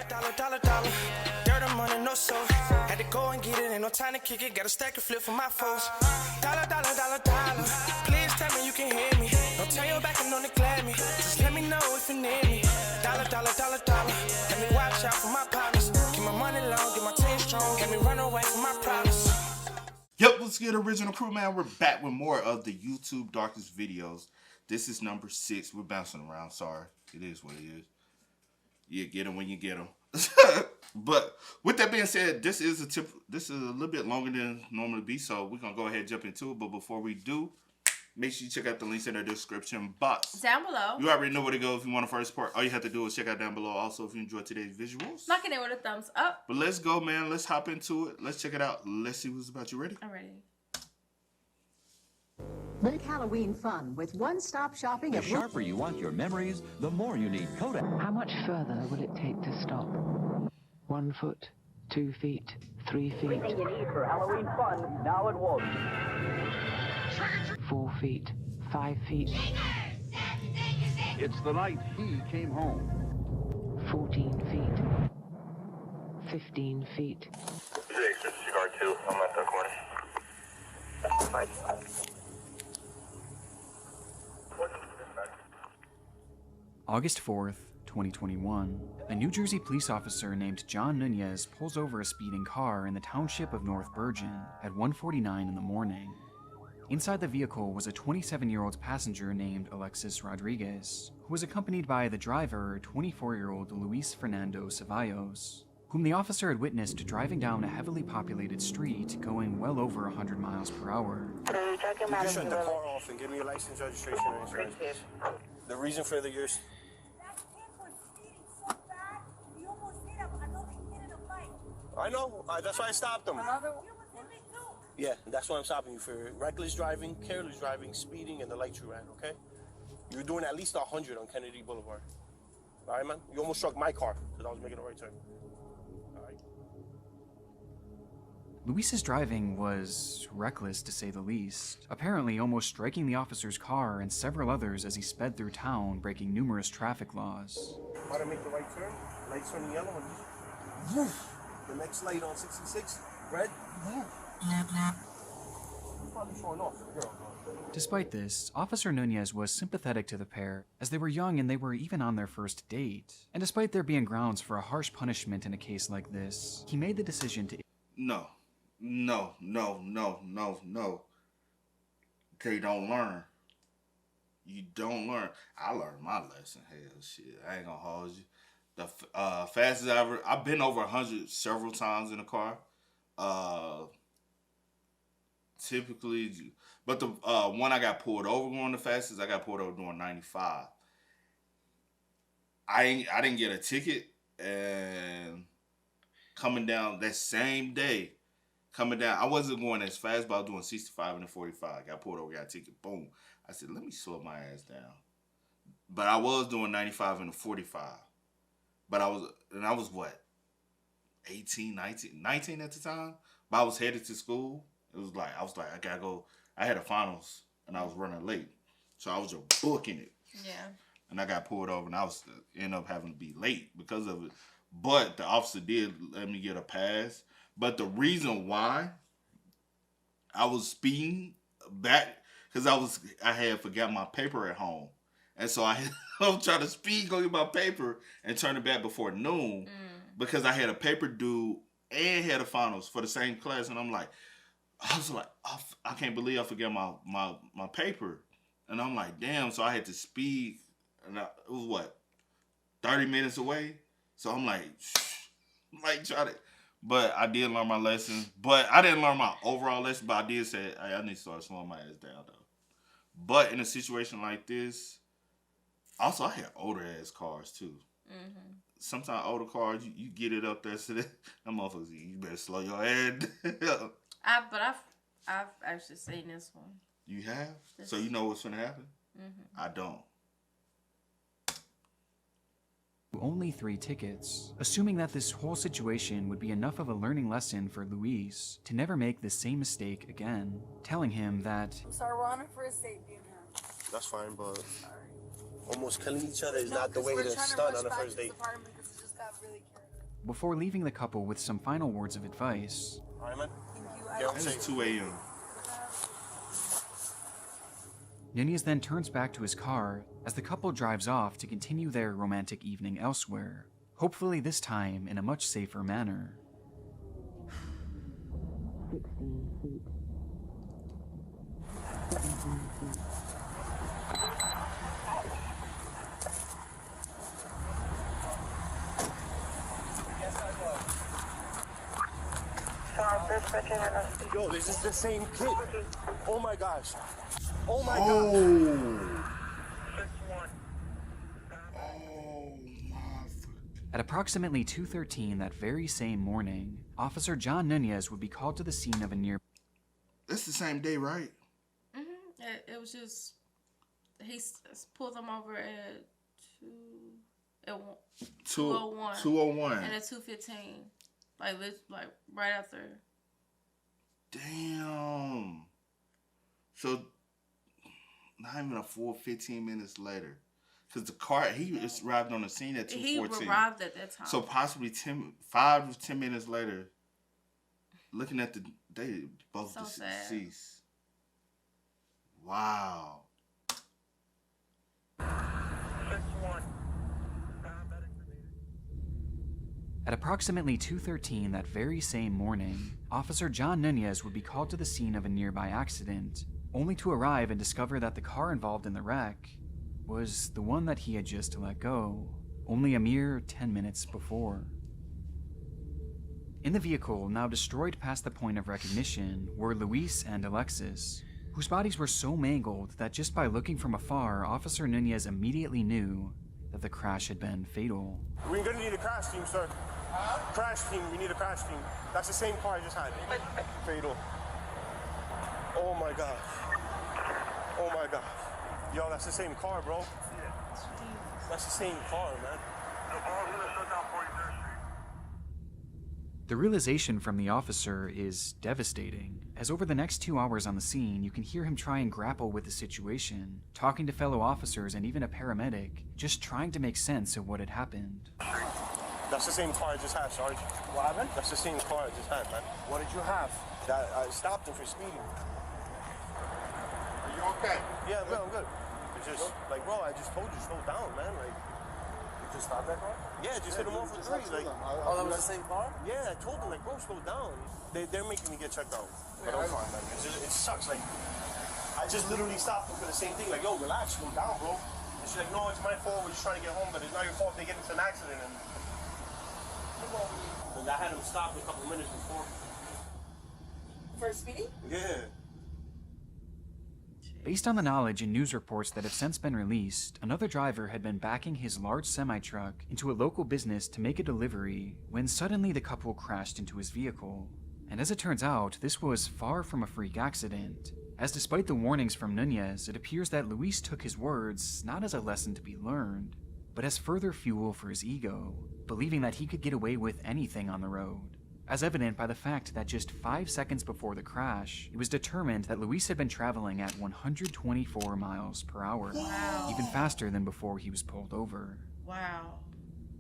Dollar. Dirt on money, no soul. Had to go and get it, ain't no time to kick it. Got a stack and flip for my foes. Dollar. Please tell me you can hear me. Don't turn your back and don't neglect me. Just let me know if you need me. Dollar. Let me watch out for my partners. Keep my money long, get my team strong. Let me run away from my problems. Yep, let's get original crew, man. We're back with more of the YouTube darkest videos. This is number 6. We're bouncing around. Sorry, it is what it is. You get them when you get them. But with that being said, this is a little bit longer than normally be, so we're gonna go ahead and jump into it. But before we do, make sure you check out the links in the description box down below. You already know where to go if you want to first part. All you have to do is check out down below. Also, if you enjoyed today's visuals, knock it in with a thumbs up. But let's go, man. Let's hop into it. Let's check it out. Let's see what's about. You ready? I'm ready. Make Halloween fun with one-stop shopping. The sharper you want your memories, the more you need Kodak. How much further will it take to stop? 1 foot, 2 feet, 3 feet. Everything you need for Halloween fun, now at Walton. 4 feet, 5 feet. It's the night he came home. 14 feet. 15 feet. Cigar 2, I'm at the corner. August 4th, 2021, a New Jersey police officer named John Nunez pulls over a speeding car in the township of North Bergen at 1:49 in the morning. Inside the vehicle was a 27-year-old passenger named Alexis Rodriguez, who was accompanied by the driver, 24-year-old Luis Fernando Ceballos, whom the officer had witnessed driving down a heavily populated street going well over 100 miles per hour. You can shut the car off and give me your license, registration, and insurance. The reason for the use. I know. That's why I stopped him. Yeah, that's why I'm stopping you for reckless driving, careless driving, speeding, and the lights you ran, okay? You were doing at least 100 on Kennedy Boulevard. All right, man? You almost struck my car because I was making a right turn. All right. Luis's driving was reckless, to say the least, apparently almost striking the officer's car and several others as he sped through town, breaking numerous traffic laws. Why to make the right turn? Lights turn yellow and woof. The next light on 66, red. Probably showing off to the girl. Despite this, Officer Nunez was sympathetic to the pair, as they were young and they were even on their first date. And despite there being grounds for a harsh punishment in a case like this, he made the decision to... No. They don't learn. You don't learn. I learned my lesson. Hell, shit. I ain't gonna hold you. The fastest I've been over 100 several times in a car. Typically, but the one I got pulled over going the fastest, I got pulled over doing 95. I didn't get a ticket, and coming down that same day, I wasn't going as fast, but I was doing 65 and a 45. Got pulled over, got a ticket, boom. I said, let me slow my ass down. But I was doing 95 and a 45. But I was what, 18, 19 at the time? But I was headed to school. I was like, I gotta go. I had a finals and I was running late. So I was just booking it. Yeah. And I got pulled over and I was end up having to be late because of it. But the officer did let me get a pass. But the reason why I was speeding back, because I had forgot my paper at home. And so I was trying to speed, go get my paper, and turn it back before noon because I had a paper due and had a finals for the same class. And I was like, I can't believe I forgot my paper. And I'm like, damn. So I had to speed, and it was what, 30 minutes away. So I'm like try to. But I did learn my lesson. But I didn't learn my overall lesson. But I did say I need to start slowing my ass down though. But in a situation like this. Also, I had older ass cars too. Mm-hmm. Sometimes older cars, you get it up there, so that motherfuckers, you better slow your head. I've actually seen this one. You have? So you know what's gonna happen? Mm-hmm. I don't. Only 3 tickets, assuming that this whole situation would be enough of a learning lesson for Luis to never make the same mistake again, telling him that... Sorry, we're on a first date, man. That's fine, but almost killing each other is not the way to stun on a first date. before leaving the couple with some final words of advice. All right, man. And it's 2 a.m. Nunez then turns back to his car as the couple drives off to continue their romantic evening elsewhere, hopefully this time in a much safer manner. 16 feet. 17 feet. Yo, this is the same kid. Oh my gosh. Oh my Oh. gosh. Oh my. At approximately 2:13 that very same morning, Officer John Nunez would be called to the scene of a near... That's the same day, right? It was just he pulled them over at 2:01. 2:01. And at 2:15, like right after. Damn. So not even a full 15 minutes later. Because the car, he just arrived on the scene at 2:14. He arrived at that time. So possibly 5 to 10 minutes later, looking at they both So sad. deceased. Wow. At approximately 2:13 that very same morning, Officer John Nunez would be called to the scene of a nearby accident, only to arrive and discover that the car involved in the wreck was the one that he had just let go, only a mere 10 minutes before. In the vehicle, now destroyed past the point of recognition, were Luis and Alexis, whose bodies were so mangled that just by looking from afar, Officer Nunez immediately knew that the crash had been fatal. We're gonna need a crash team, sir. Crash team, we need a crash team. That's the same car I just had. Fatal. Oh my god. Oh my god. Yo, that's the same car, bro. That's the same car, man. The realization from the officer is devastating, as over the next 2 hours on the scene, you can hear him try and grapple with the situation, talking to fellow officers and even a paramedic, just trying to make sense of what had happened. That's the same car I just had, Sarge. What happened? That's the same car I just had, man. What did you have? That I stopped him for speeding. Are you okay? Yeah, bro, I'm good. It's just, like, bro, I just told you, slow down, man. Like, you just stopped that car? Yeah, just hit him off with three. Like, Oh, that was the same car? yeah, I told them, like, bro, slow down. They're making me get checked out. But I'm fine, man. It sucks. Like, I just literally stopped them for the same thing. Like, yo, relax, slow down, bro. And she's like, no, it's my fault. We're just trying to get home, but it's not your fault. They get into an accident. And I had him stopped a couple minutes before. For speeding? Yeah. Based on the knowledge and news reports that have since been released, another driver had been backing his large semi-truck into a local business to make a delivery when suddenly the couple crashed into his vehicle. And as it turns out, this was far from a freak accident, as despite the warnings from Nunez, it appears that Luis took his words not as a lesson to be learned, but as further fuel for his ego, believing that he could get away with anything on the road. As evident by the fact that just 5 seconds before the crash, it was determined that Luis had been traveling at 124 miles per hour, even faster than before he was pulled over. Wow.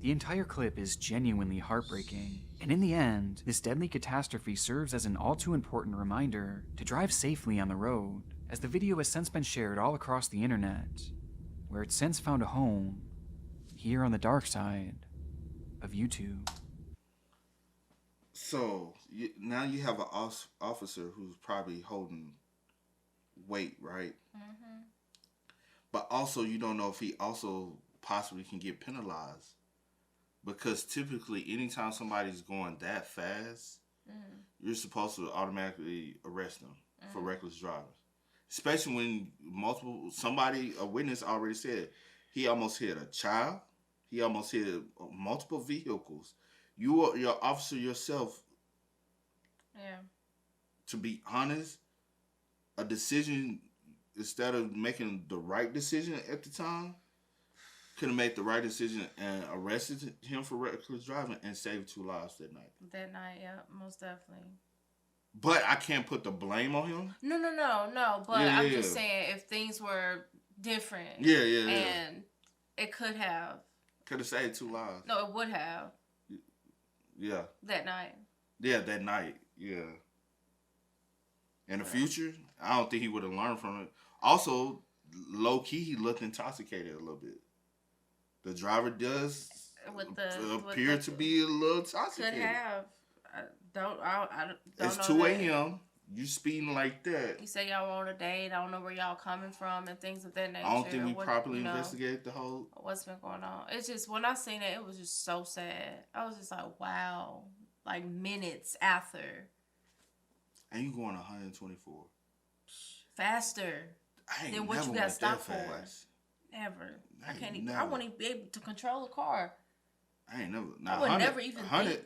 The entire clip is genuinely heartbreaking, and in the end, this deadly catastrophe serves as an all-too-important reminder to drive safely on the road, as the video has since been shared all across the internet, where it's since found a home here on the dark side of YouTube. So now you have an officer who's probably holding weight, right? Mm-hmm. But also you don't know if he also possibly can get penalized. Because typically anytime somebody's going that fast, you're supposed to automatically arrest them for reckless driving. Especially when a witness already said he almost hit a child. He almost hit multiple vehicles. Your officer yourself. Yeah. To be honest, a decision, instead of making the right decision at the time, could have made the right decision and arrested him for reckless driving and saved 2 lives that night. That night, yeah, most definitely. But I can't put the blame on him. No. But I'm just saying, if things were different, Yeah. and it could have saved 2 lives. No, it would have. Yeah. That night. Yeah, that night. Yeah. In the future, I don't think he would have learned from it. Also, low key, he looked intoxicated a little bit. The driver does appear to be a little intoxicated. Could have. I don't It's know 2 that. a.m. You speeding like that. You say y'all were on a date. I don't know where y'all coming from and things of that nature. I don't think we properly investigated the whole. What's been going on? It's just when I seen it, it was just so sad. I was just like, wow. Like minutes after. And you going 124. Faster than what you got stopped for. Never. I can't even. I wouldn't even be able to control a car. I ain't never. I would never even think.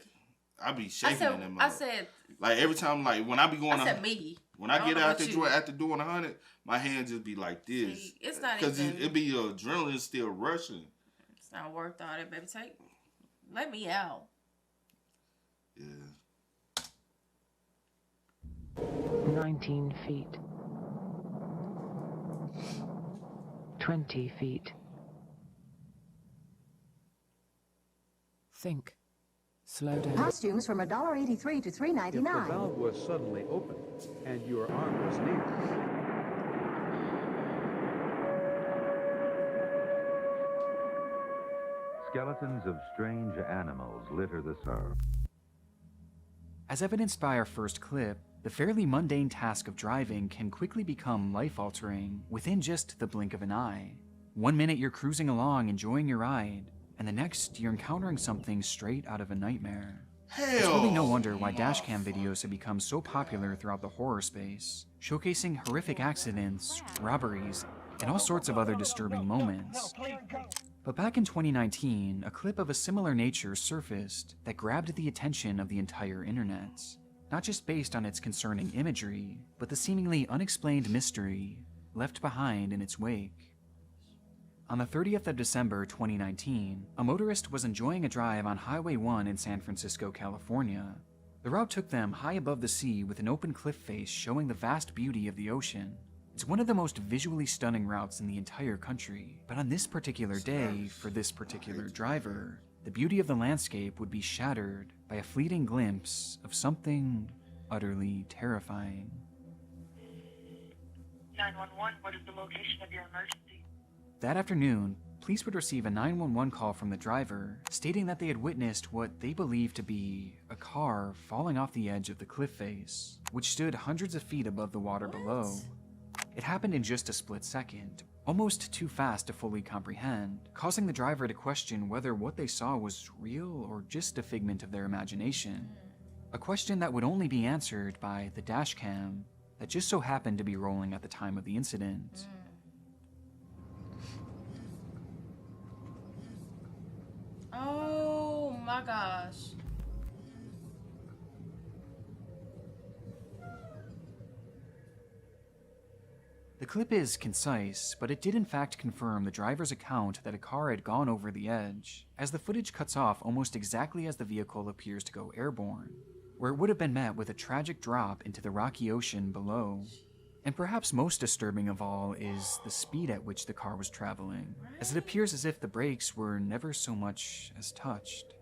I be shaking in them. I said. Like every time, like when I be going. I said me. When I get out the joint after doing 100, my hands just be like this. See, it's not because even. it be adrenaline still rushing. It's not worth all that, baby. Let me out. Yeah. 19 feet. 20 feet. Think. Slow down. Costumes from $1.83 to $3.99. If the valve was suddenly open and your arm was near, skeletons of strange animals litter the surf. As evidenced by our first clip, the fairly mundane task of driving can quickly become life-altering within just the blink of an eye. 1 minute you're cruising along enjoying your ride, and the next you're encountering something straight out of a nightmare. It's really no wonder why dashcam videos have become so popular throughout the horror space, showcasing horrific accidents, robberies, and all sorts of other disturbing moments. But back in 2019, a clip of a similar nature surfaced that grabbed the attention of the entire internet. Not just based on its concerning imagery, but the seemingly unexplained mystery left behind in its wake. On the 30th of December 2019, a motorist was enjoying a drive on Highway 1 in San Francisco, California. The route took them high above the sea with an open cliff face showing the vast beauty of the ocean. It's one of the most visually stunning routes in the entire country, but on this particular day, for this particular driver, the beauty of the landscape would be shattered by a fleeting glimpse of something utterly terrifying. 911, what is the location of your emergency? That afternoon, police would receive a 911 call from the driver, stating that they had witnessed what they believed to be a car falling off the edge of the cliff face, which stood hundreds of feet above the water below. It happened in just a split second, almost too fast to fully comprehend, causing the driver to question whether what they saw was real or just a figment of their imagination. A question that would only be answered by the dashcam that just so happened to be rolling at the time of the incident. Oh my gosh. The clip is concise, but it did in fact confirm the driver's account that a car had gone over the edge, as the footage cuts off almost exactly as the vehicle appears to go airborne, where it would have been met with a tragic drop into the rocky ocean below. And perhaps most disturbing of all is the speed at which the car was traveling, as it appears as if the brakes were never so much as touched.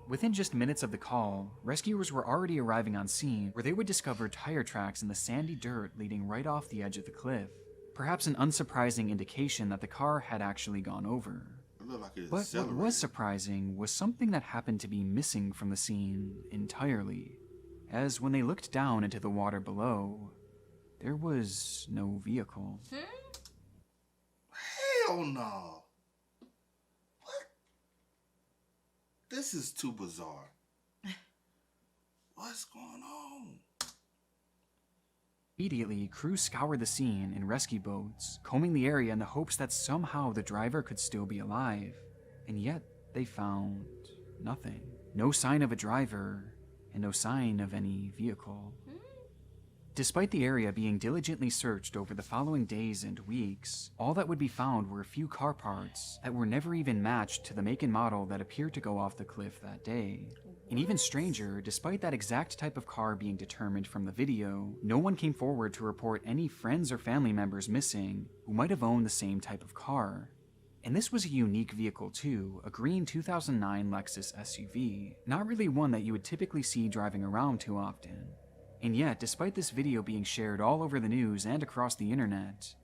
Within just minutes of the call, rescuers were already arriving on scene, where they would discover tire tracks in the sandy dirt leading right off the edge of the cliff, perhaps an unsurprising indication that the car had actually gone over. But what was surprising was something that happened to be missing from the scene entirely, as when they looked down into the water below, there was no vehicle. Hell no. What? This is too bizarre. What's going on? Immediately, crews scoured the scene in rescue boats, combing the area in the hopes that somehow the driver could still be alive. And yet, they found nothing. No sign of a driver, and no sign of any vehicle. Despite the area being diligently searched over the following days and weeks, all that would be found were a few car parts that were never even matched to the make and model that appeared to go off the cliff that day. And even stranger, despite that exact type of car being determined from the video, no one came forward to report any friends or family members missing who might have owned the same type of car. And this was a unique vehicle too, a green 2009 Lexus SUV, not really one that you would typically see driving around too often. And yet, despite this video being shared all over the news and across the internet,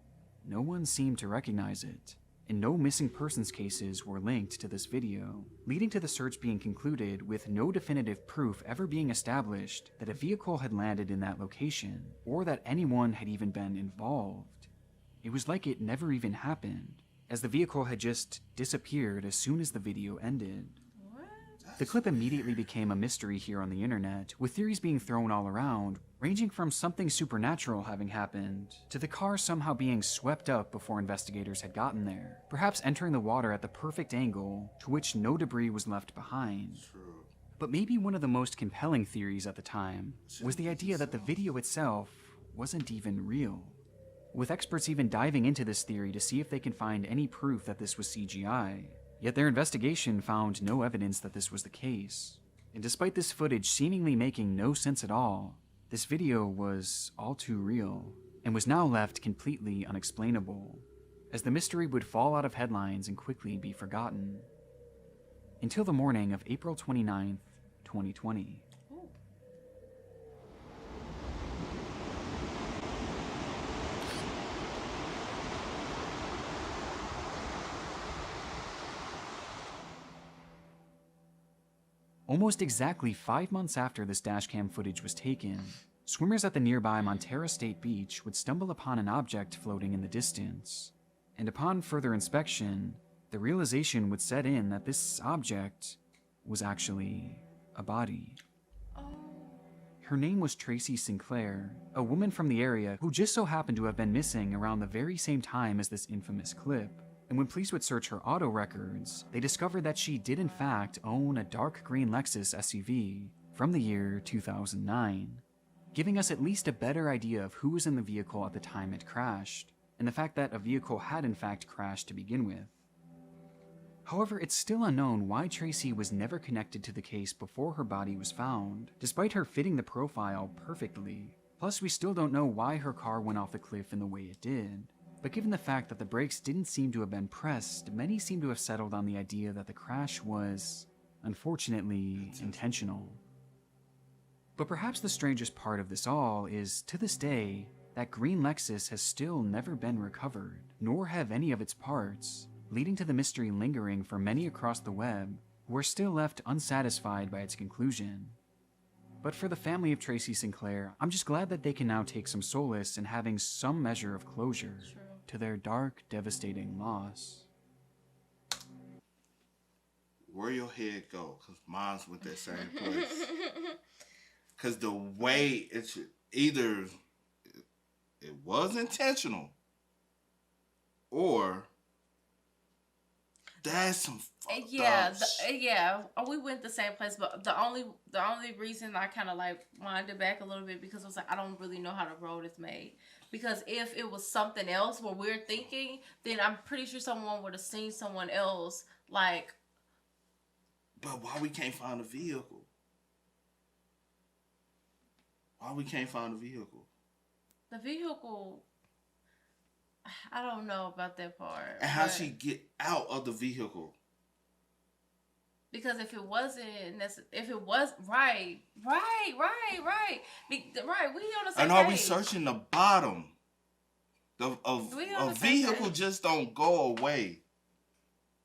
no one seemed to recognize it, and no missing persons cases were linked to this video, leading to the search being concluded with no definitive proof ever being established that a vehicle had landed in that location, or that anyone had even been involved. It was like it never even happened, as the vehicle had just disappeared as soon as the video ended. The clip immediately became a mystery here on the internet, with theories being thrown all around, ranging from something supernatural having happened, to the car somehow being swept up before investigators had gotten there, perhaps entering the water at the perfect angle to which no debris was left behind. True. But maybe one of the most compelling theories at the time was the idea that the video itself wasn't even real, with experts even diving into this theory to see if they can find any proof that this was CGI. Yet their investigation found no evidence that this was the case. And despite this footage seemingly making no sense at all, this video was all too real, and was now left completely unexplainable, as the mystery would fall out of headlines and quickly be forgotten. Until the morning of April 29th, 2020. Almost exactly 5 months after this dashcam footage was taken, swimmers at the nearby Montara State Beach would stumble upon an object floating in the distance. And upon further inspection, the realization would set in that this object was actually a body. Her name was Tracy Sinclair, a woman from the area who just so happened to have been missing around the very same time as this infamous clip. And when police would search her auto records, they discovered that she did in fact own a dark green Lexus SUV from the year 2009, giving us at least a better idea of who was in the vehicle at the time it crashed, and the fact that a vehicle had in fact crashed to begin with. However, it's still unknown why Tracy was never connected to the case before her body was found, despite her fitting the profile perfectly. Plus, we still don't know why her car went off the cliff in the way it did. But given the fact that the brakes didn't seem to have been pressed, many seem to have settled on the idea that the crash was, unfortunately, intentional. But perhaps the strangest part of this all is, to this day, that green Lexus has still never been recovered, nor have any of its parts, leading to the mystery lingering for many across the web who are still left unsatisfied by its conclusion. But for the family of Tracy Sinclair, I'm just glad that they can now take some solace in having some measure of closure to their dark, devastating loss. Where your head go? Because mine's went that same place. Because the way it's either it was intentional or that's some fucked up shit. We went the same place, but the only reason I kind of like winded back a little bit because I was like, I don't really know how the road is made. Because if it was something else what we're thinking, then I'm pretty sure someone would have seen someone else like. But why we can't find a vehicle? Why we can't find a vehicle? The vehicle. I don't know about that part. And how she get out of the vehicle? Because if it wasn't, if it was right. We on the same and are page. we searching the bottom? A vehicle page. just don't go away.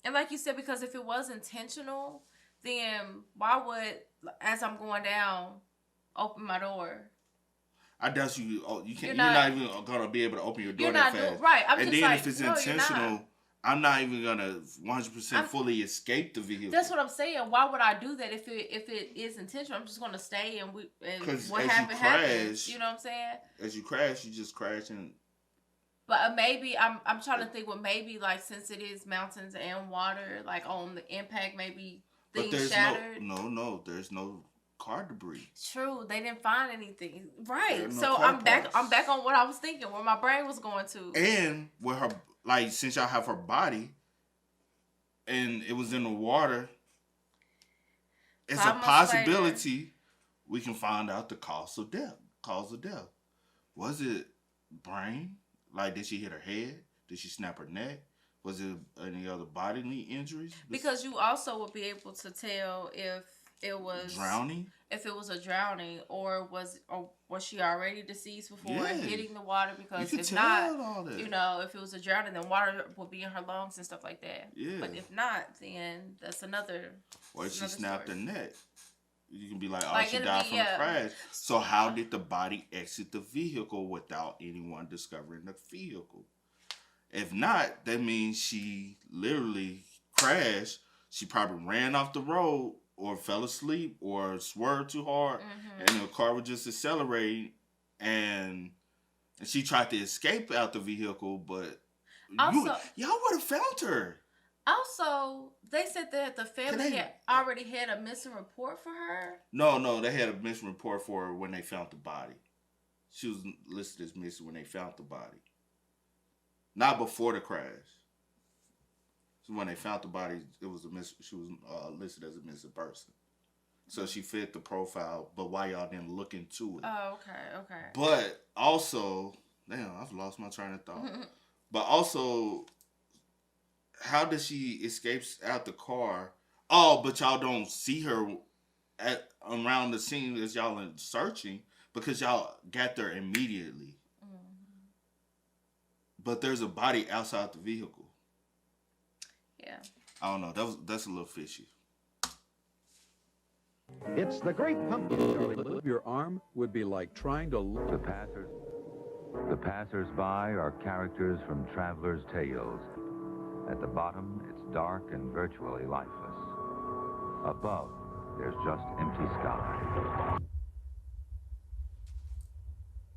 And like you said, because if it was intentional, then why would, as I'm going down, open my door? I doubt you. You're not even gonna be able to open your door that fast. Right. I'm and just then like, if it's no, intentional, I'm not even gonna 100% fully escape the vehicle. That's what I'm saying. Why would I do that if it is intentional? I'm just gonna stay and what happened happens. You know what I'm saying? As you crash, you just crash and. But maybe I'm trying to think. Well, maybe like since it is mountains and water, like on the impact, maybe things shattered. No. There's no car debris. True, they didn't find anything. Right. No so I'm back on what I was thinking, where my brain was going to. And with her, like, since y'all have her body, and it was in the water, it's a possibility we can find out the cause of death. Was it brain? Like, did she hit her head? Did she snap her neck? Was it any other bodily injuries? Because you also would be able to tell if it was drowning. If it was a drowning, or was she already deceased before hitting the water? Because if not, you know, if it was a drowning, then water would be in her lungs and stuff like that. Yeah. But if not, then that's another. Or if she snapped her neck, you can be like, oh, like she died from a crash. So how did the body exit the vehicle without anyone discovering the vehicle? If not, that means she literally crashed. She probably ran off the road, or fell asleep, or swerved too hard, and the car was just accelerating, and she tried to escape out the vehicle, but y'all would have found her. Also, they said that the family had already had a missing report for her. No, they had a missing report for her when they found the body. She was listed as missing when they found the body, not before the crash. So when they found the body, it was she was listed as a missing person. So she fit the profile, but why y'all didn't look into it? Oh, okay. But also, damn, I've lost my train of thought. But also, how does she escape out the car? Oh, but y'all don't see her around the scene as y'all are searching because y'all got there immediately. But there's a body outside the vehicle. Yeah. I don't know. That's a little fishy. It's the great pumpkin. Your arm would be like trying to look. The passers-by are characters from travelers' tales. At the bottom, it's dark and virtually lifeless. Above, there's just empty sky.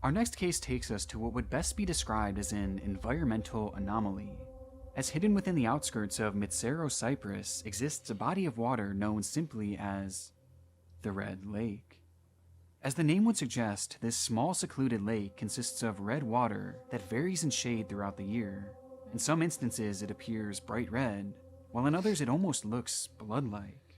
Our next case takes us to what would best be described as an environmental anomaly. As hidden within the outskirts of Mitsero, Cyprus, exists a body of water known simply as the Red Lake. As the name would suggest, this small secluded lake consists of red water that varies in shade throughout the year. In some instances it appears bright red, while in others it almost looks blood-like.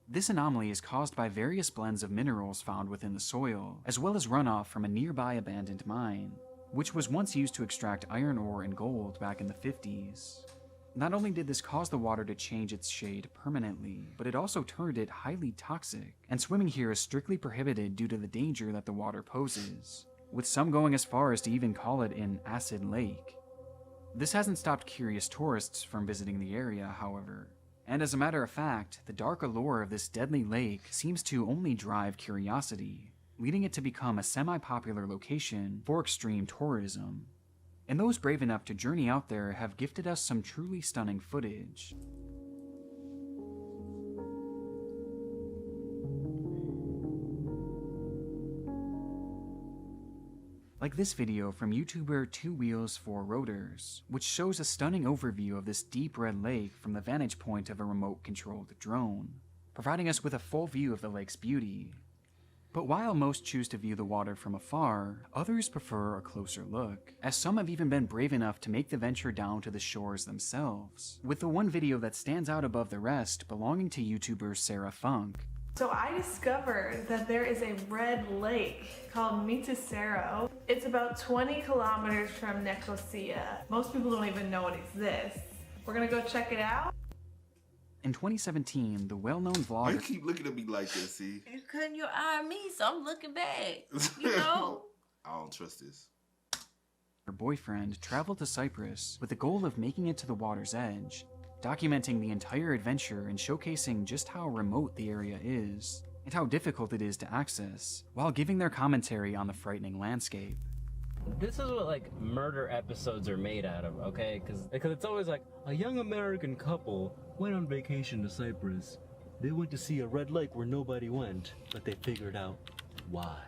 This anomaly is caused by various blends of minerals found within the soil, as well as runoff from a nearby abandoned mine, which was once used to extract iron ore and gold back in the 50s. Not only did this cause the water to change its shade permanently, but it also turned it highly toxic, and swimming here is strictly prohibited due to the danger that the water poses, with some going as far as to even call it an acid lake. This hasn't stopped curious tourists from visiting the area, however, and as a matter of fact, the dark allure of this deadly lake seems to only drive curiosity, leading it to become a semi-popular location for extreme tourism. And those brave enough to journey out there have gifted us some truly stunning footage. Like this video from YouTuber 2 Wheels 4 Rotors, which shows a stunning overview of this deep red lake from the vantage point of a remote-controlled drone, providing us with a full view of the lake's beauty. But while most choose to view the water from afar, others prefer a closer look, as some have even been brave enough to make the venture down to the shores themselves, with the one video that stands out above the rest belonging to YouTuber Sarah Funk. So I discovered that there is a red lake called Mitsero. It's about 20 kilometers from Nicosia. Most people don't even know it exists. We're gonna go check it out. In 2017, the well-known vlogger... You keep looking at me like that, see? You couldn't your eye me, so I'm looking back. You know? I don't trust this. Her boyfriend traveled to Cyprus with the goal of making it to the water's edge, documenting the entire adventure and showcasing just how remote the area is, and how difficult it is to access, while giving their commentary on the frightening landscape. This is what like murder episodes are made out of, okay? Because it's always like a young American couple went on vacation to Cyprus. They went to see a red lake where nobody went, but they figured out why.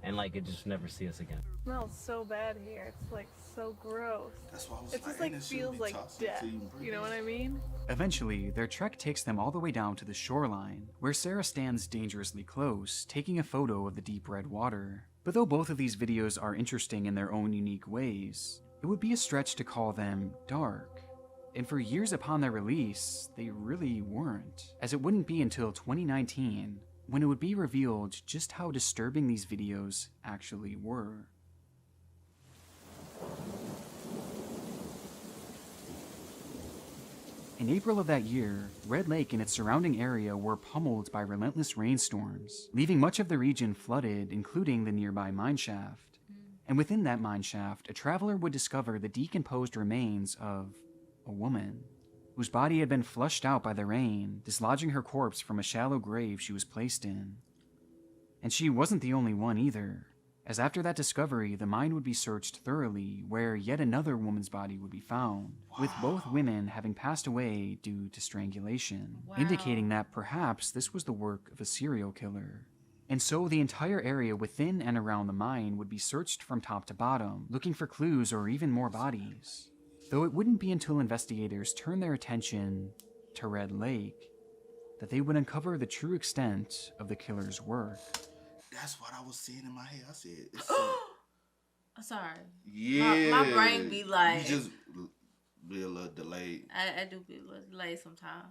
And like it just never see us again. It smells so bad here. It's like so gross. That's why I was it just like feels like death. You know what I mean? Eventually, their trek takes them all the way down to the shoreline, where Sarah stands dangerously close, taking a photo of the deep red water. But though both of these videos are interesting in their own unique ways, it would be a stretch to call them dark. And for years upon their release, they really weren't, as it wouldn't be until 2019 when it would be revealed just how disturbing these videos actually were. In April of that year, Red Lake and its surrounding area were pummeled by relentless rainstorms, leaving much of the region flooded, including the nearby mineshaft. And within that mineshaft, a traveler would discover the decomposed remains of a woman, whose body had been flushed out by the rain, dislodging her corpse from a shallow grave she was placed in. And she wasn't the only one either, as after that discovery, the mine would be searched thoroughly, where yet another woman's body would be found, with both women having passed away due to strangulation, indicating that perhaps this was the work of a serial killer. And so the entire area within and around the mine would be searched from top to bottom, looking for clues or even more bodies. Though it wouldn't be until investigators turned their attention to Red Lake that they would uncover the true extent of the killer's work. That's what I was seeing in my head. I said, it's I'm sorry. yeah. My brain be like... You just be a little delayed. I do be a little delayed sometimes.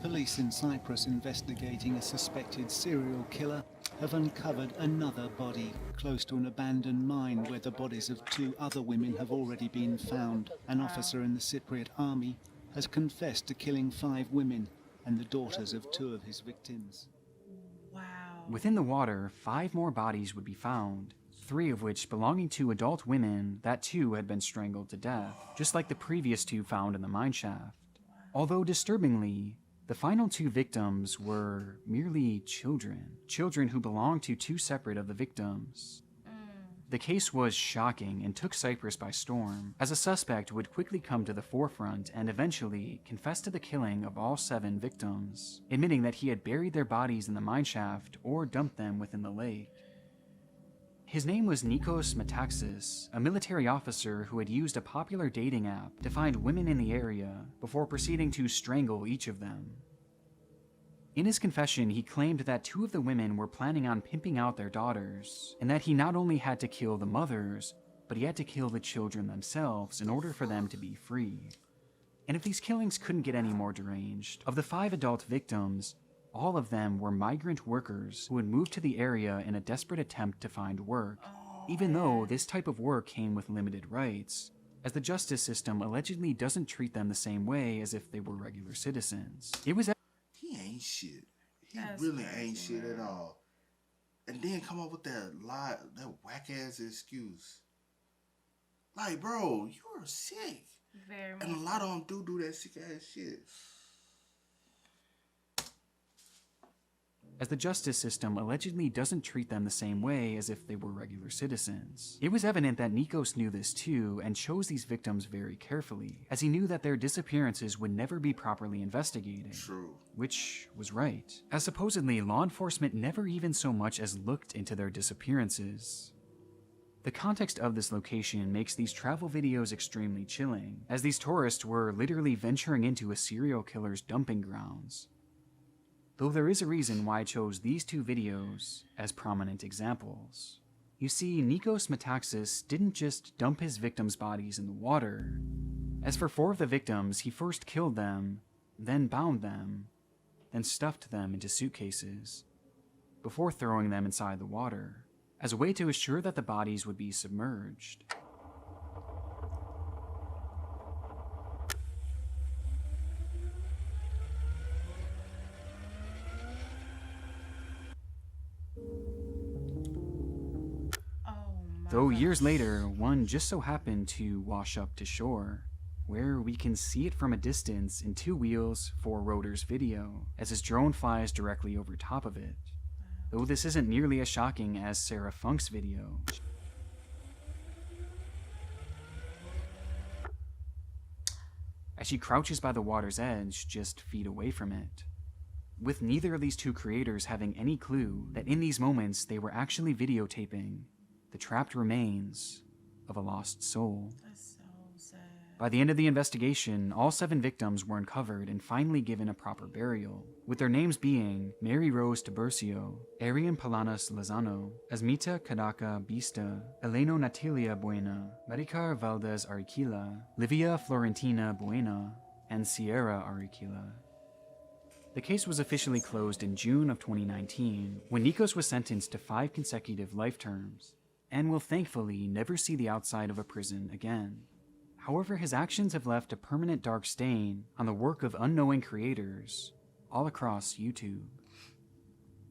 Police in Cyprus investigating a suspected serial killer have uncovered another body close to an abandoned mine where the bodies of 2 other women have already been found. An officer in the Cypriot army has confessed to killing 5 women and the daughters of 2 of his victims. Wow. Within the water, 5 more bodies would be found, 3 of which belonging to adult women that too had been strangled to death, just like the previous 2 found in the mineshaft. Although disturbingly, the final 2 victims were merely children who belonged to 2 separate of the victims. The case was shocking and took Cyprus by storm, as a suspect would quickly come to the forefront and eventually confess to the killing of all 7 victims, admitting that he had buried their bodies in the mineshaft or dumped them within the lake. His name was Nikos Metaxas, a military officer who had used a popular dating app to find women in the area before proceeding to strangle each of them. In his confession, he claimed that 2 of the women were planning on pimping out their daughters, and that he not only had to kill the mothers, but he had to kill the children themselves in order for them to be free. And if these killings couldn't get any more deranged, of the 5 adult victims, all of them were migrant workers who had moved to the area in a desperate attempt to find work, even though this type of work came with limited rights, as the justice system allegedly doesn't treat them the same way as if they were regular citizens. It was He ain't shit. That's really crazy, ain't shit man. at all. And then come up with that lie, that whack ass excuse. Like, bro, you're sick. Very much. And a lot of them do that sick ass shit. as the justice system allegedly doesn't treat them the same way as if they were regular citizens. It was evident that Nikos knew this too and chose these victims very carefully, as he knew that their disappearances would never be properly investigated. True. Which was right, as supposedly law enforcement never even so much as looked into their disappearances. The context of this location makes these travel videos extremely chilling, as these tourists were literally venturing into a serial killer's dumping grounds. Though there is a reason why I chose these two videos as prominent examples. You see, Nikos Metaxas didn't just dump his victims' bodies in the water. As for 4 of the victims, he first killed them, then bound them, then stuffed them into suitcases, before throwing them inside the water, as a way to assure that the bodies would be submerged. Though years later, one just so happened to wash up to shore, where we can see it from a distance in 2 wheels, 4 rotors video, as his drone flies directly over top of it. Though this isn't nearly as shocking as Sarah Funk's video. As she crouches by the water's edge, just feet away from it. With neither of these 2 creators having any clue that in these moments they were actually videotaping the trapped remains of a lost soul. That's so sad. By the end of the investigation, all 7 victims were uncovered and finally given a proper burial, with their names being Mary Rose Tiburcio, Arian Palanas Lozano, Asmita Kadaka Bista, Eleno Natalia Buena, Maricar Valdez Ariquila, Livia Florentina Buena, and Sierra Ariquila. The case was officially closed in June of 2019, when Nikos was sentenced to 5 consecutive life terms. and will thankfully never see the outside of a prison again. However, his actions have left a permanent dark stain on the work of unknowing creators all across YouTube.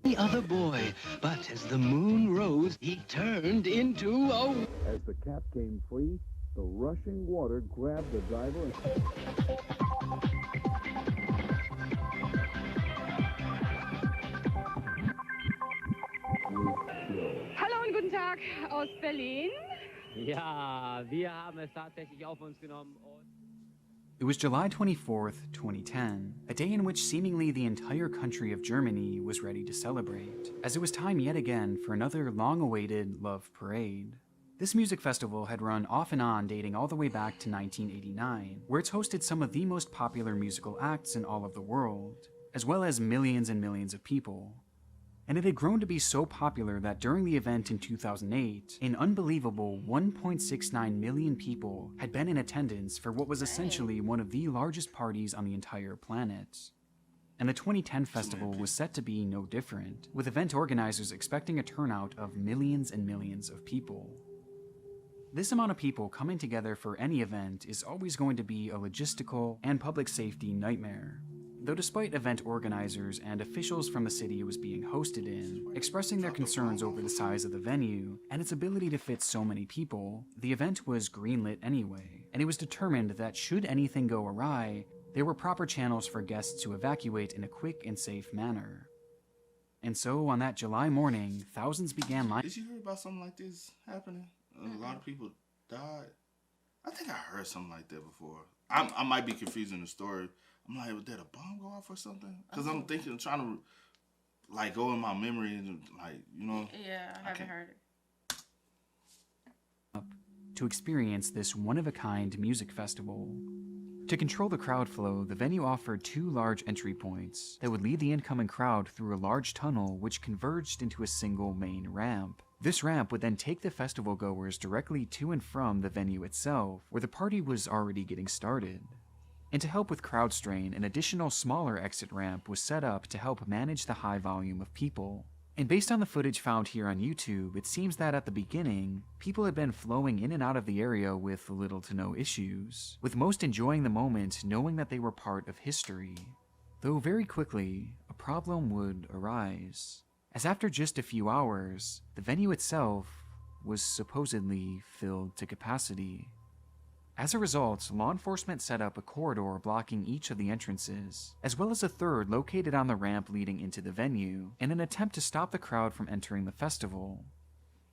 The other boy, but as the moon rose, he turned into a... As the cap came free, the rushing water grabbed the driver and... Hallo und guten Tag aus Berlin. Ja, wir haben es tatsächlich auf uns genommen. It was July 24th, 2010, a day in which seemingly the entire country of Germany was ready to celebrate, as it was time yet again for another long-awaited Love Parade. This music festival had run off and on dating all the way back to 1989, where it's hosted some of the most popular musical acts in all of the world, as well as millions and millions of people. And it had grown to be so popular that during the event in 2008, an unbelievable 1.69 million people had been in attendance for what was essentially one of the largest parties on the entire planet. And the 2010 festival was set to be no different, with event organizers expecting a turnout of millions and millions of people. This amount of people coming together for any event is always going to be a logistical and public safety nightmare. Though despite event organizers and officials from the city it was being hosted in expressing their concerns over the size of the venue and its ability to fit so many people, the event was greenlit anyway, and it was determined that should anything go awry, there were proper channels for guests to evacuate in a quick and safe manner. And so on that July morning, thousands began lining. Did you hear about something like this happening? A lot of people died. I think I heard something like that before. I might be confusing the story. I'm like, did a bomb go off or something? Because I'm thinking, trying to like go in my memory and like, you know. Yeah, I haven't heard it. To experience this one-of-a-kind music festival. To control the crowd flow, the venue offered 2 large entry points that would lead the incoming crowd through a large tunnel which converged into a single main ramp. This ramp would then take the festival goers directly to and from the venue itself, where the party was already getting started. And to help with crowd strain, an additional smaller exit ramp was set up to help manage the high volume of people. And based on the footage found here on YouTube, it seems that at the beginning, people had been flowing in and out of the area with little to no issues, with most enjoying the moment knowing that they were part of history. Though very quickly, a problem would arise, as after just a few hours, the venue itself was supposedly filled to capacity. As a result, law enforcement set up a corridor blocking each of the entrances, as well as a third located on the ramp leading into the venue, in an attempt to stop the crowd from entering the festival.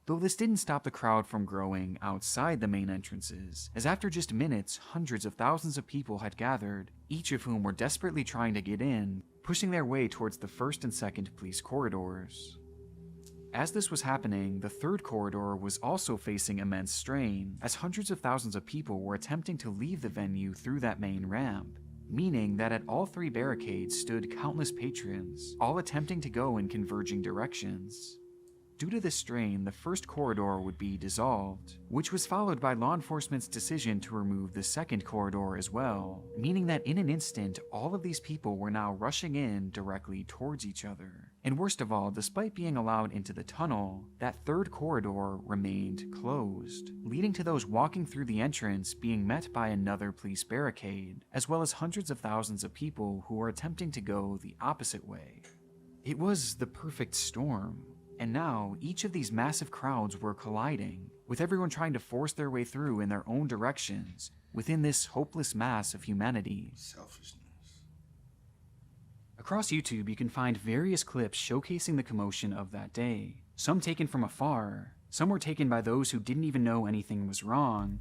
Though this didn't stop the crowd from growing outside the main entrances, as after just minutes, hundreds of thousands of people had gathered, each of whom were desperately trying to get in, pushing their way towards the first and second police corridors. As this was happening, the third corridor was also facing immense strain, as hundreds of thousands of people were attempting to leave the venue through that main ramp, meaning that at all 3 barricades stood countless patrons, all attempting to go in converging directions. Due to this strain, the first corridor would be dissolved, which was followed by law enforcement's decision to remove the second corridor as well, meaning that in an instant, all of these people were now rushing in directly towards each other. And worst of all, despite being allowed into the tunnel, that third corridor remained closed, leading to those walking through the entrance being met by another police barricade, as well as hundreds of thousands of people who were attempting to go the opposite way. It was the perfect storm. And now, each of these massive crowds were colliding, with everyone trying to force their way through in their own directions, within this hopeless mass of humanity. Selfishness. Across YouTube, you can find various clips showcasing the commotion of that day. Some taken from afar, some were taken by those who didn't even know anything was wrong,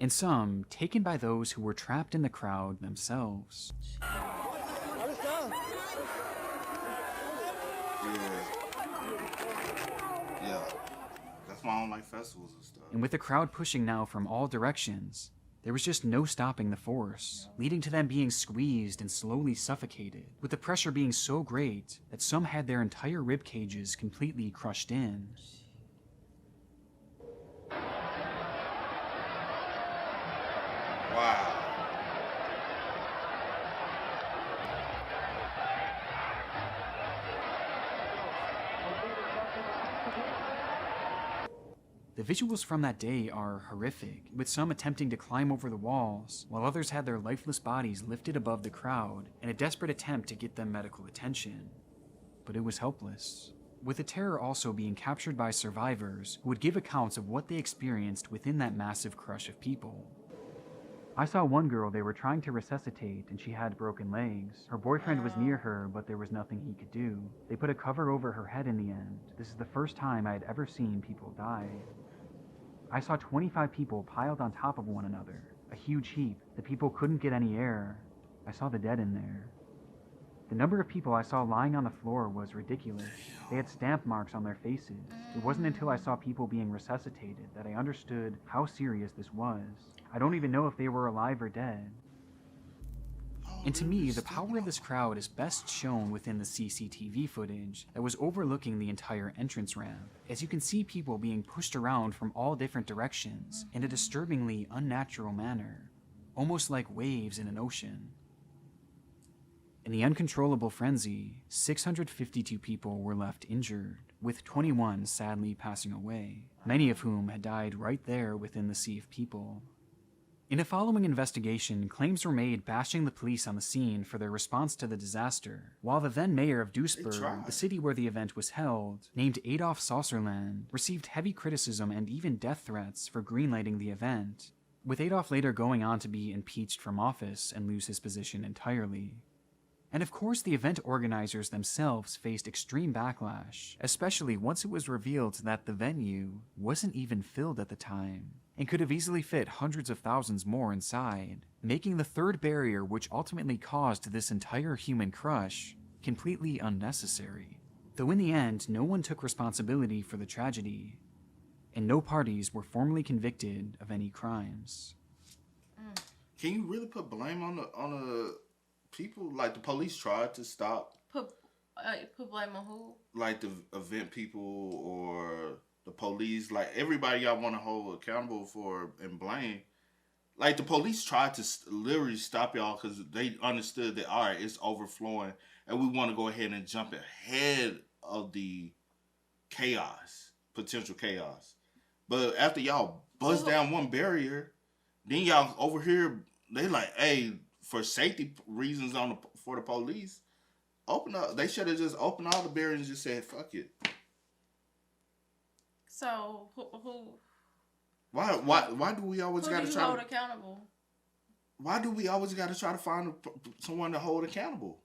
and some taken by those who were trapped in the crowd themselves. Yeah. That's why I don't like festivals and stuff. And with the crowd pushing now from all directions, there was just no stopping the force, leading to them being squeezed and slowly suffocated, with the pressure being so great that some had their entire rib cages completely crushed in. Wow. visuals from that day are horrific, with some attempting to climb over the walls, while others had their lifeless bodies lifted above the crowd in a desperate attempt to get them medical attention. But it was helpless, with the terror also being captured by survivors who would give accounts of what they experienced within that massive crush of people. I saw one girl they were trying to resuscitate and she had broken legs. Her boyfriend was near her, but there was nothing he could do. They put a cover over her head in the end. This is the first time I had ever seen people die. I saw 25 people piled on top of one another. A huge heap. The people couldn't get any air. I saw the dead in there. The number of people I saw lying on the floor was ridiculous. They had stamp marks on their faces. It wasn't until I saw people being resuscitated that I understood how serious this was. I don't even know if they were alive or dead. And to me, the power of this crowd is best shown within the CCTV footage that was overlooking the entire entrance ramp, as you can see people being pushed around from all different directions in a disturbingly unnatural manner, almost like waves in an ocean. In the uncontrollable frenzy, 652 people were left injured, with 21 sadly passing away, many of whom had died right there within the sea of people. In a following investigation, claims were made bashing the police on the scene for their response to the disaster, while the then mayor of Duisburg, the city where the event was held, named Adolf Saucerland, received heavy criticism and even death threats for greenlighting the event, with Adolf later going on to be impeached from office and lose his position entirely. And of course, the event organizers themselves faced extreme backlash, especially once it was revealed that the venue wasn't even filled at the time, and could have easily fit hundreds of thousands more inside, making the third barrier which ultimately caused this entire human crush completely unnecessary. Though in the end, no one took responsibility for the tragedy, and no parties were formally convicted of any crimes. Can you really put blame on the people? Like, the police tried to stop. Put blame on who? Like the event people or the police. Like, everybody y'all want to hold accountable for and blame. Like, the police tried to literally stop y'all because they understood that, all right, it's overflowing and we want to go ahead and jump ahead of the chaos, potential chaos. But after y'all bust down one barrier, then y'all over here, they like, hey, for safety reasons for the police, open up. They should have just opened all the barriers and just said, fuck it. So who? Why do we always got to try hold accountable? Why do we always got to try to find someone to hold accountable?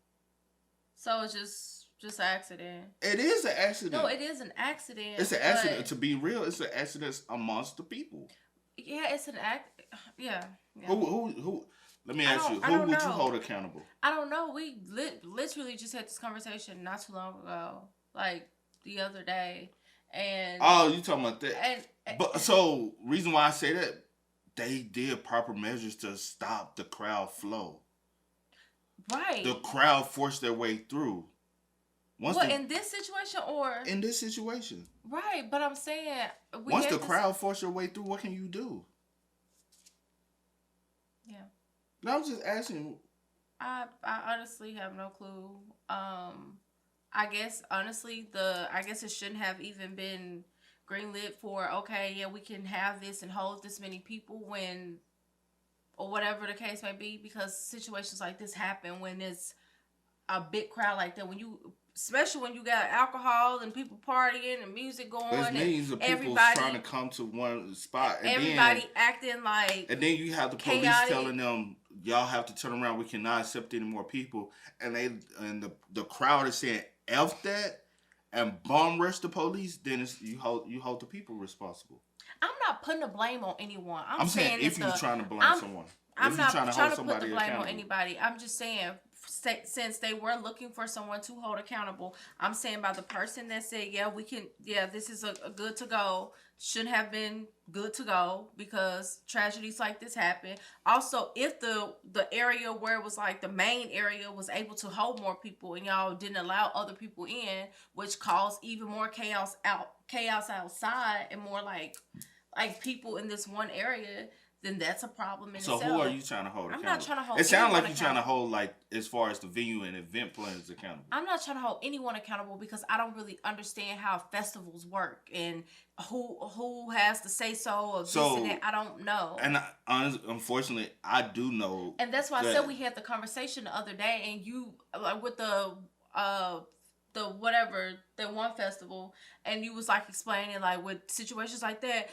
So it's just an accident. It is an accident. No, it is an accident. It's an accident. To be real, it's an accident amongst the people. Yeah, it's an act. Yeah. Who? Let me ask you. Who would you hold accountable? I don't know. We literally just had this conversation not too long ago, like the other day, and you talking about that? But reason why I say that, they did proper measures to stop the crowd flow. Right. The crowd forced their way through. In this situation or in this situation? Right, but I'm saying once the crowd forced their way through, what can you do? Yeah. No, I'm just asking. I honestly have no clue. I guess honestly, I guess it shouldn't have even been greenlit for, okay, yeah, we can have this and hold this many people when, or whatever the case may be, because situations like this happen when it's a big crowd like that. Especially when you got alcohol and people partying and music going. There's millions of people trying to come to one spot. And everybody acting like and then you have the police chaotic. Telling them, y'all have to turn around. We cannot accept any more people. And the crowd is saying, F that, and bomb rush the police. Then you hold the people responsible. I'm not putting the blame on anyone. I'm saying if you're trying to blame someone. I'm not trying to put the blame on anybody. I'm just saying, since they were looking for someone to hold accountable, I'm saying by the person that said, this is a good to go, should have been good to go because tragedies like this happen. Also, if the area where it was like the main area was able to hold more people and y'all didn't allow other people in, which caused even more chaos outside and more like people in this one area, then that's a problem in So itself. who are you trying to hold accountable? I'm not trying to hold. It sounds like you're accountable. trying to hold, like, as far as the venue and event planners accountable. I'm not trying to hold anyone accountable because I don't really understand how festivals work and who has to say so or this and that. I don't know. And unfortunately, I do know. And that's why I said we had the conversation the other day, and you like with the whatever, the one festival, and you was like explaining like with situations like that,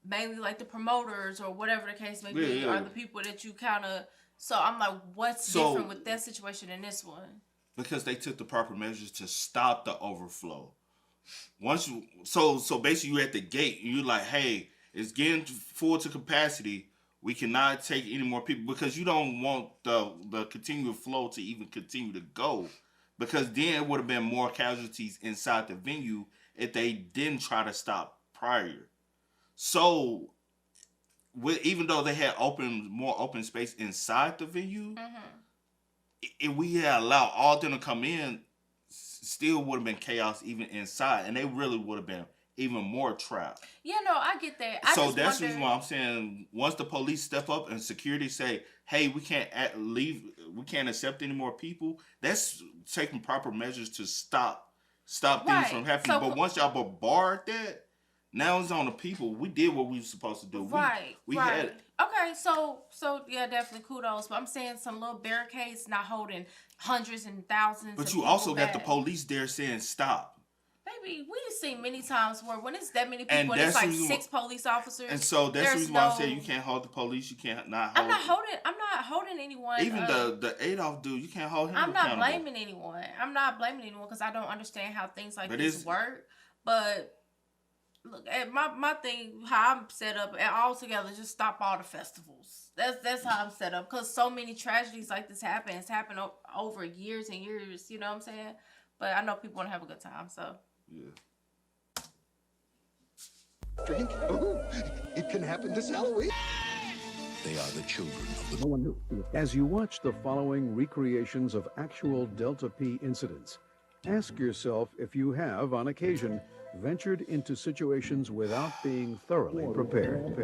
mainly like the promoters or whatever the case may be are the people that you kind of. So I'm like, what's different with that situation and this one? Because they took the proper measures to stop the overflow. Once you so basically you're at the gate and you're like, hey, it's getting full to capacity. We cannot take any more people because you don't want the continual flow to even continue to go. Because then it would have been more casualties inside the venue if they didn't try to stop prior. So, even though they had more open space inside the venue, if we had allowed all of them to come in, still would have been chaos even inside, and they really would have been even more trapped. Yeah, no, I get that. So that's the reason why I'm saying once the police step up and security say, "Hey, we can't leave, we can't accept any more people," that's taking proper measures to stop things from happening. But once y'all barred that, now it's on the people. We did what we were supposed to do. We had it. Okay, so yeah, definitely kudos. But I'm saying some little barricades not holding hundreds and thousands. But of you also people got the police there saying stop. Baby, we've seen many times where when it's that many people, and it's like 6 police officers. And so that's the reason why I said you can't hold the police. You can't not hold. I'm not holding anyone. Even the Adolf dude, you can't hold him. I'm not blaming anyone. I'm not blaming anyone because I don't understand how things like this work. But look, at my thing, how I'm set up, and all together, just stop all the festivals. That's how I'm set up. Because so many tragedies like this happen. It's happened over years and years. You know what I'm saying? But I know people want to have a good time, so. Yeah. Drink? Oh, it can happen this Halloween. They are the children of the... No one knew. As you watch the following recreations of actual Delta P incidents, ask yourself if you have, on occasion, ventured into situations without being thoroughly prepared.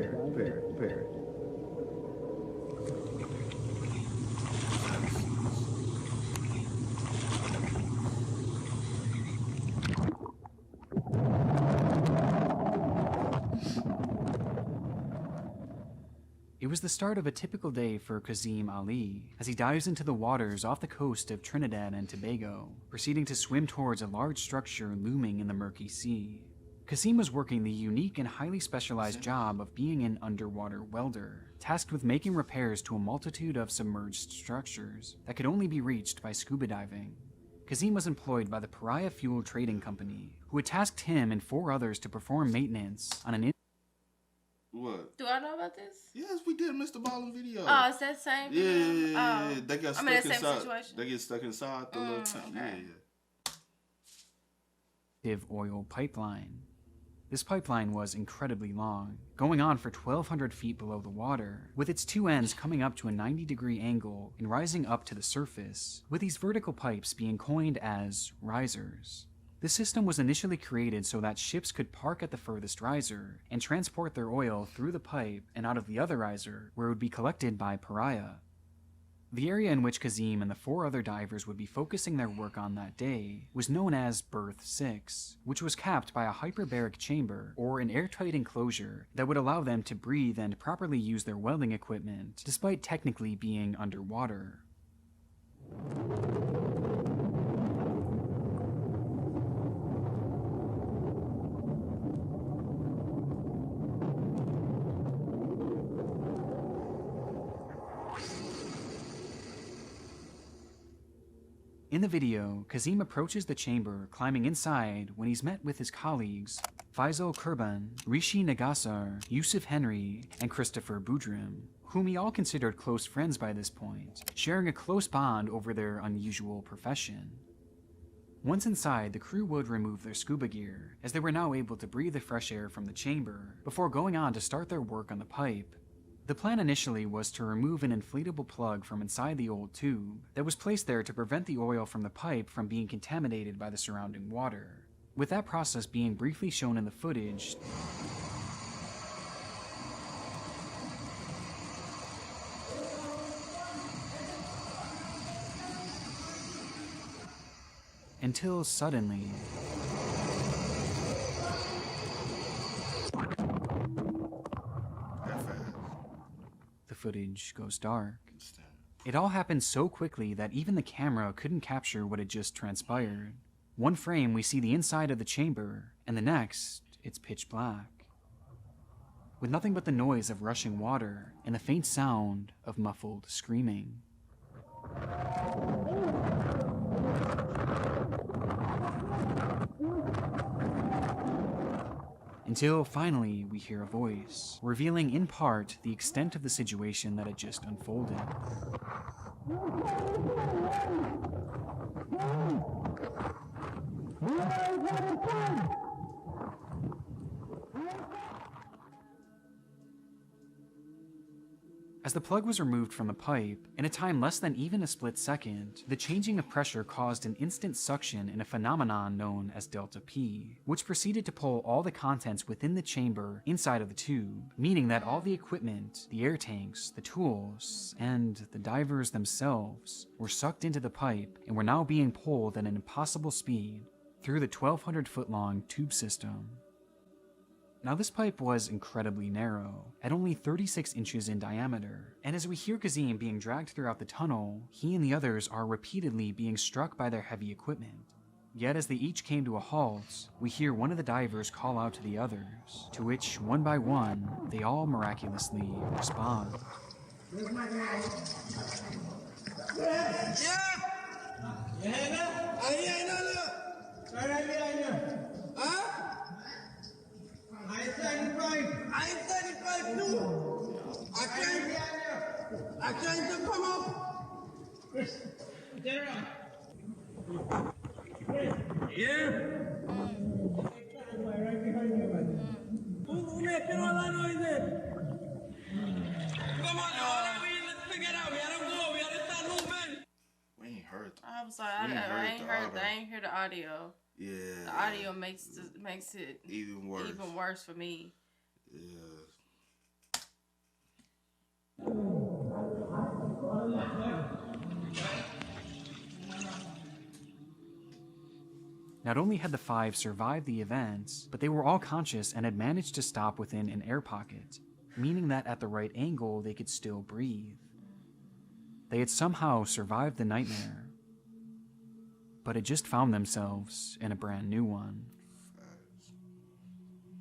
It was the start of a typical day for Kazim Ali as he dives into the waters off the coast of Trinidad and Tobago, proceeding to swim towards a large structure looming in the murky sea. Kazim was working the unique and highly specialized job of being an underwater welder, tasked with making repairs to a multitude of submerged structures that could only be reached by scuba diving. Kazim was employed by the Pariah Fuel Trading Company, who had tasked him and 4 others to perform maintenance on an What? Do I know about this? Yes, we did Mr. Ballin video. Oh, it's that same video? Yeah. They got stuck that inside. same situation? They get stuck inside the little tank. Okay. Yeah. oil pipeline. This pipeline was incredibly long, going on for 1,200 feet below the water, with its 2 ends coming up to a 90-degree angle and rising up to the surface, with these vertical pipes being coined as risers. The system was initially created so that ships could park at the furthest riser and transport their oil through the pipe and out of the other riser, where it would be collected by Pariah. The area in which Kazim and the 4 other divers would be focusing their work on that day was known as Berth 6, which was capped by a hyperbaric chamber, or an airtight enclosure that would allow them to breathe and properly use their welding equipment, despite technically being underwater. In the video, Kazim approaches the chamber, climbing inside when he's met with his colleagues Faisal Kurban, Rishi Nagasar, Yusuf Henry, and Christopher Boudrim, whom he all considered close friends by this point, sharing a close bond over their unusual profession. Once inside, the crew would remove their scuba gear, as they were now able to breathe the fresh air from the chamber, before going on to start their work on the pipe. The plan initially was to remove an inflatable plug from inside the old tube that was placed there to prevent the oil from the pipe from being contaminated by the surrounding water, with that process being briefly shown in the footage. until suddenly... the footage goes dark. It all happened so quickly that even the camera couldn't capture what had just transpired. One frame, we see the inside of the chamber, and the next, it's pitch black, with nothing but the noise of rushing water and the faint sound of muffled screaming. Until finally we hear a voice, revealing in part the extent of the situation that had just unfolded. As the plug was removed from the pipe, in a time less than even a split second, the changing of pressure caused an instant suction in a phenomenon known as delta P, which proceeded to pull all the contents within the chamber inside of the tube, meaning that all the equipment, the air tanks, the tools, and the divers themselves were sucked into the pipe and were now being pulled at an impossible speed through the 1,200-foot-long tube system. Now this pipe was incredibly narrow, at only 36 inches in diameter, and as we hear Kazim being dragged throughout the tunnel, he and the others are repeatedly being struck by their heavy equipment. Yet as they each came to a halt, we hear one of the divers call out to the others, to which, one by one, they all miraculously respond. I ain't 35 too. I trying to come up. General. Here. Right behind you, man. Who making all that noise? Come on, let's figure it out. We gotta go. We gotta start moving. We ain't heard. I'm sorry, I ain't heard the audio. Yeah. The audio makes it even worse. Even worse for me. Yeah. Not only had the five survived the event, but they were all conscious and had managed to stop within an air pocket, meaning that at the right angle they could still breathe. They had somehow survived the nightmare, but had just found themselves in a brand new one.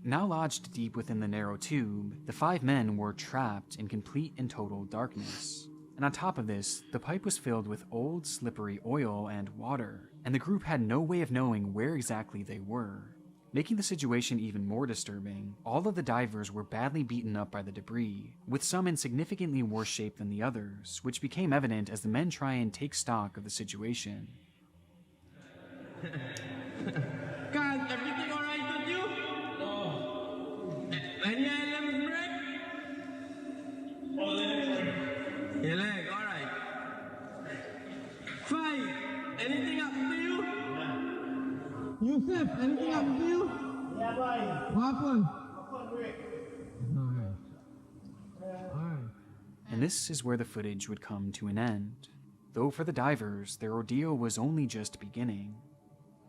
Now lodged deep within the narrow tube, the five men were trapped in complete and total darkness. And on top of this, the pipe was filled with old, slippery oil and water, and the group had no way of knowing where exactly they were. Making the situation even more disturbing, all of the divers were badly beaten up by the debris, with some in significantly worse shape than the others, which became evident as the men try and take stock of the situation. Guys, everything alright with you? No. Any items break? Your leg, alright. 5. Anything happen to you? Yeah. Yusuf, anything happen to you? Yeah, boy. What happened? Alright. And this is where the footage would come to an end. Though for the divers, their ordeal was only just beginning.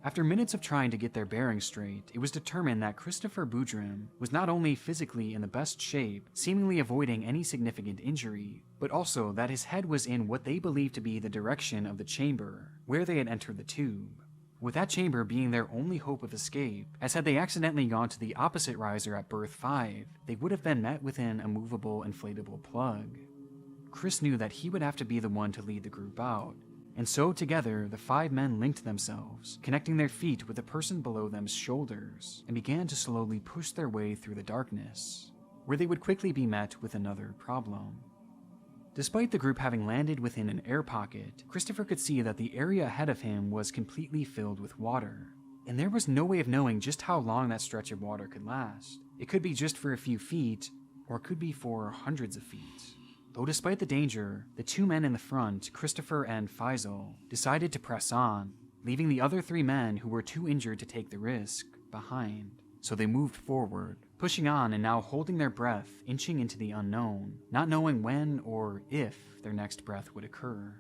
After minutes of trying to get their bearings straight, it was determined that Christopher Boudrim was not only physically in the best shape, seemingly avoiding any significant injury, but also that his head was in what they believed to be the direction of the chamber, where they had entered the tube, with that chamber being their only hope of escape, as had they accidentally gone to the opposite riser at berth 5, they would have been met with an immovable inflatable plug. Chris knew that he would have to be the one to lead the group out, and so together the five men linked themselves, connecting their feet with the person below them's shoulders, and began to slowly push their way through the darkness, where they would quickly be met with another problem. Despite the group having landed within an air pocket, Christopher could see that the area ahead of him was completely filled with water, and there was no way of knowing just how long that stretch of water could last. It could be just for a few feet, or it could be for hundreds of feet. Though despite the danger, the two men in the front, Christopher and Faisal, decided to press on, leaving the other three men who were too injured to take the risk behind. So they moved forward, pushing on and now holding their breath, inching into the unknown, not knowing when or if their next breath would occur.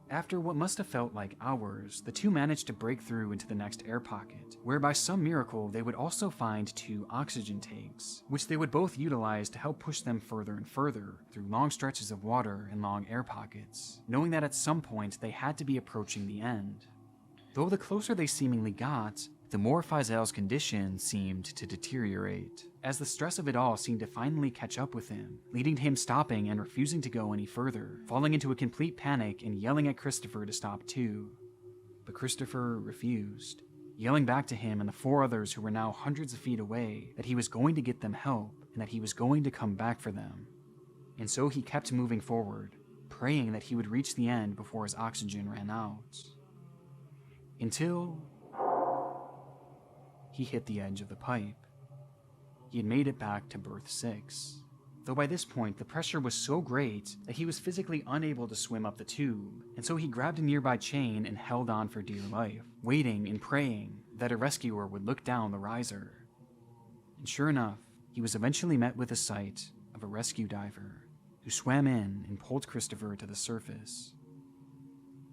After what must have felt like hours, the two managed to break through into the next air pocket, where by some miracle they would also find 2 oxygen tanks, which they would both utilize to help push them further and further through long stretches of water and long air pockets, knowing that at some point they had to be approaching the end. Though the closer they seemingly got, the more Faisal's condition seemed to deteriorate, as the stress of it all seemed to finally catch up with him, leading to him stopping and refusing to go any further, falling into a complete panic and yelling at Christopher to stop too. But Christopher refused, yelling back to him and the 4 others who were now hundreds of feet away that he was going to get them help and that he was going to come back for them. And so he kept moving forward, praying that he would reach the end before his oxygen ran out. Until he hit the edge of the pipe. He had made it back to berth 6, though by this point the pressure was so great that he was physically unable to swim up the tube, and so he grabbed a nearby chain and held on for dear life, waiting and praying that a rescuer would look down the riser. And sure enough, he was eventually met with the sight of a rescue diver who swam in and pulled Christopher to the surface.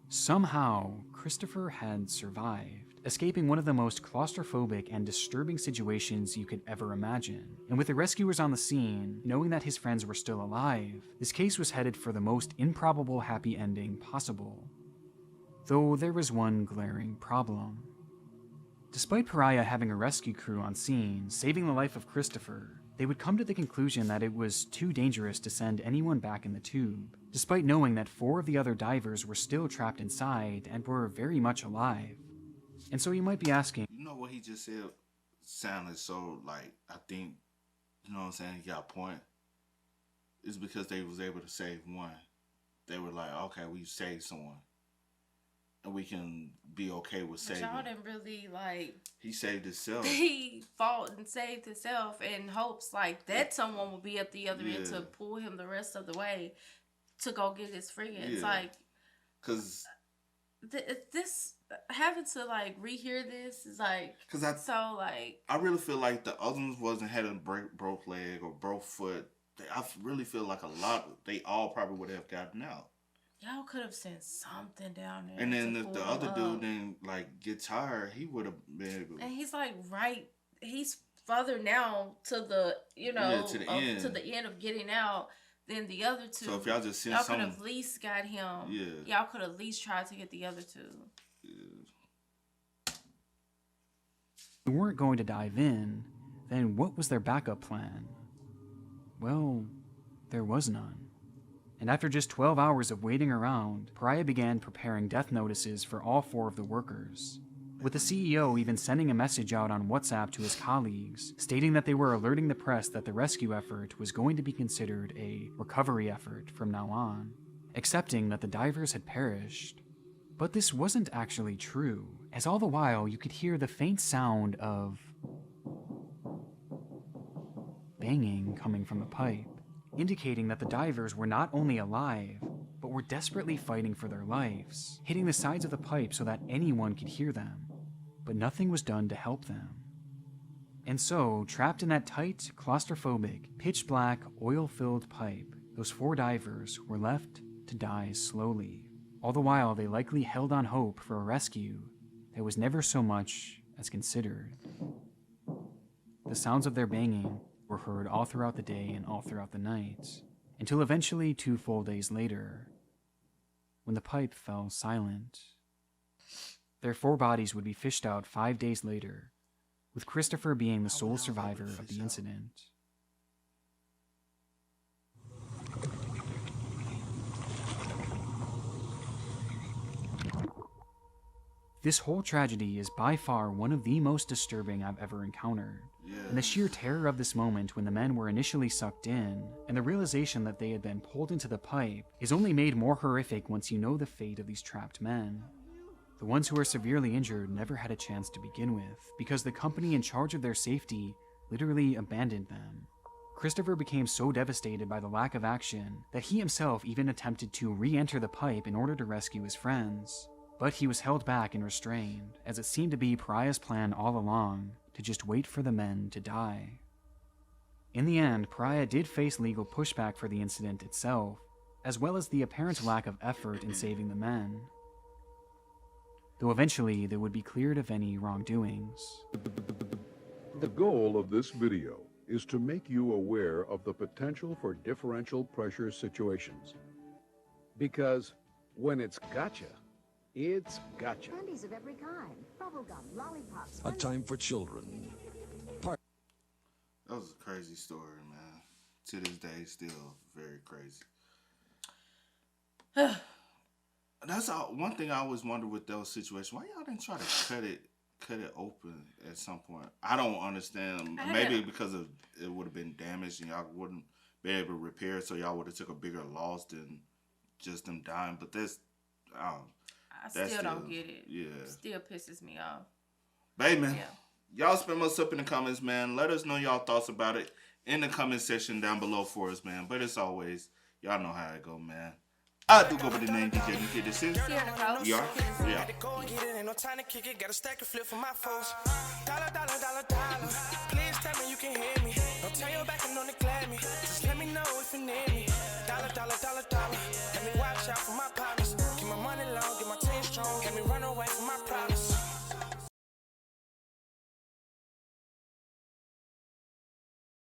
Somehow, Christopher had survived, escaping one of the most claustrophobic and disturbing situations you could ever imagine. And with the rescuers on the scene, knowing that his friends were still alive, this case was headed for the most improbable happy ending possible. Though there was one glaring problem. Despite Pariah having a rescue crew on scene, saving the life of Christopher, they would come to the conclusion that it was too dangerous to send anyone back in the tube, despite knowing that 4 of the other divers were still trapped inside and were very much alive. And so you might be asking, you know what he just said sounded so like, I think, you know what I'm saying, he got a point. It's because they was able to save one. They were like, okay, we saved someone. And we can be okay with saving. But y'all didn't really like. He saved himself. He fought and saved himself in hopes like that someone will be at the other end to pull him the rest of the way to go get his friends. Yeah. Like, cause this having to like rehear this is like so like. I really feel like the other ones wasn't had a broke leg or broke foot. I really feel like they all probably would have gotten out. Y'all could have sent something down there. And then if the other dude didn't like get tired, he would have been able. And he's like he's further now to the to the end. To the end of getting out than the other 2. So if y'all just sent y'all could have at least got him. Yeah. Y'all could at least try to get the other 2. if they weren't going to dive in, then what was their backup plan? Well, there was none. And after just 12 hours of waiting around, Pariah began preparing death notices for all 4 of the workers, with the CEO even sending a message out on WhatsApp to his colleagues, stating that they were alerting the press that the rescue effort was going to be considered a recovery effort from now on, accepting that the divers had perished. But this wasn't actually true, as all the while you could hear the faint sound of banging coming from the pipe, indicating that the divers were not only alive, but were desperately fighting for their lives, hitting the sides of the pipe so that anyone could hear them. But nothing was done to help them. And so, trapped in that tight, claustrophobic, pitch-black, oil-filled pipe, those 4 divers were left to die slowly. All the while, they likely held on hope for a rescue that was never so much as considered. The sounds of their banging were heard all throughout the day and all throughout the night, until eventually 2 full days later, when the pipe fell silent. Their 4 bodies would be fished out 5 days later, with Christopher being the sole survivor of the incident. This whole tragedy is by far one of the most disturbing I've ever encountered. And the sheer terror of this moment when the men were initially sucked in, and the realization that they had been pulled into the pipe, is only made more horrific once you know the fate of these trapped men. The ones who were severely injured never had a chance to begin with, because the company in charge of their safety literally abandoned them. Christopher became so devastated by the lack of action that he himself even attempted to re-enter the pipe in order to rescue his friends. But he was held back and restrained, as it seemed to be Pariah's plan all along to just wait for the men to die. In the end, Pariah did face legal pushback for the incident itself, as well as the apparent lack of effort in saving the men. Though eventually they would be cleared of any wrongdoings. The goal of this video is to make you aware of the potential for differential pressure situations. Because when it's gotcha, it's gotcha. Candies of every kind. Bubblegum, lollipops. A time for children. That was a crazy story, man. To this day, still very crazy. That's one thing I always wonder with those situations. Why y'all didn't try to cut it open at some point? I don't understand. Maybe because of it would have been damaged and y'all wouldn't be able to repair it, so y'all would have took a bigger loss than just them dying. But I still don't get it. Yeah, still pisses me off. Babe, man, y'all spam us up in the comments, man. Let us know y'all thoughts about it in the comment section down below for us, man. But as always, y'all know how it go, man. I do go by the name DJ Nikki. This is we are. Yeah. Ain't no time to kick it. Got a stack of flip for my foes. Dollar. Please tell me you can hear me. Don't turn your back and don't neglect me. Just let me know if you need me. Dollar. Let me watch out for my pocket.